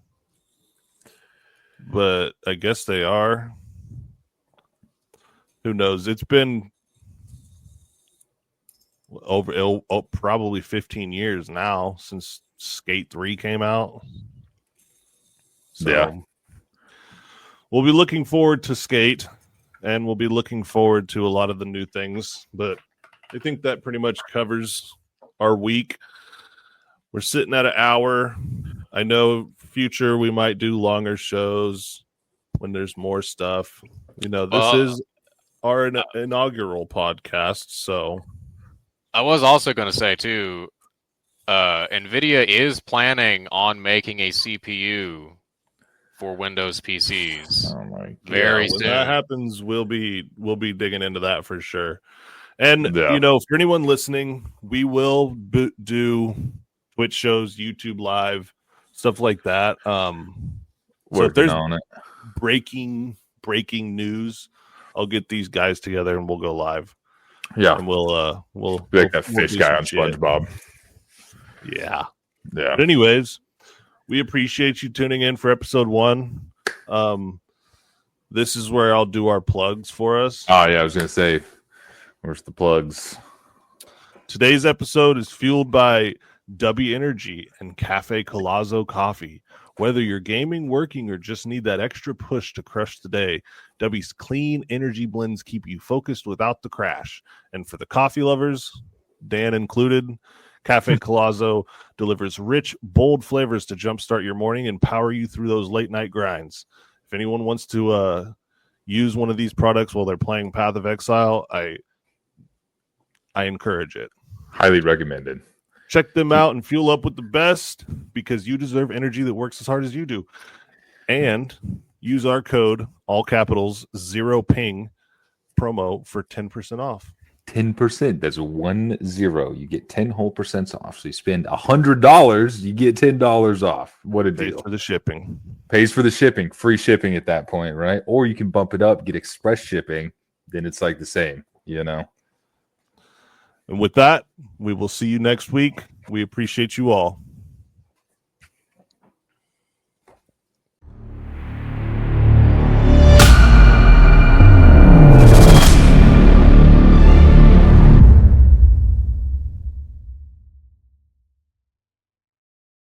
but I guess they are. Who knows? It's been probably 15 years now since Skate 3 came out. So yeah. We'll be looking forward to Skate, and we'll be looking forward to a lot of the new things, but I think that pretty much covers our week. We're sitting at an hour. I know future we might do longer shows when there's more stuff. This is our inaugural podcast, so I was also going to say too, NVIDIA is planning on making a CPU for Windows PCs. Oh my God. Very when soon. that happens, we'll be digging into that for sure. And for anyone listening, we will do Twitch shows, YouTube Live, stuff like that. So if there's breaking news, I'll get these guys together and we'll go live. Yeah, and we'll be like that fish guy on SpongeBob. Yeah. But anyways, we appreciate you tuning in for episode 1. This is where I'll do our plugs for us. Oh yeah, I was gonna say, where's the plugs? Today's episode is fueled by W Energy and Cafe Colazzo Coffee. Whether you're gaming, working, or just need that extra push to crush the day, W's clean energy blends keep you focused without the crash. And for the coffee lovers, Dan included, Cafe Colazzo delivers rich, bold flavors to jumpstart your morning and power you through those late night grinds. If anyone wants to use one of these products while they're playing Path of Exile, I encourage it. Highly recommended. Check them out and fuel up with the best, because you deserve energy that works as hard as you do. And use our code, all capitals, 0ping promo for 10% off. 10%. That's 10. You get 10 whole percents off. So you spend $100, you get $10 off. What a deal. Pays for the shipping. Pays for the shipping. Free shipping at that point, right? Or you can bump it up, get express shipping. Then it's like the same, And with that, we will see you next week. We appreciate you all.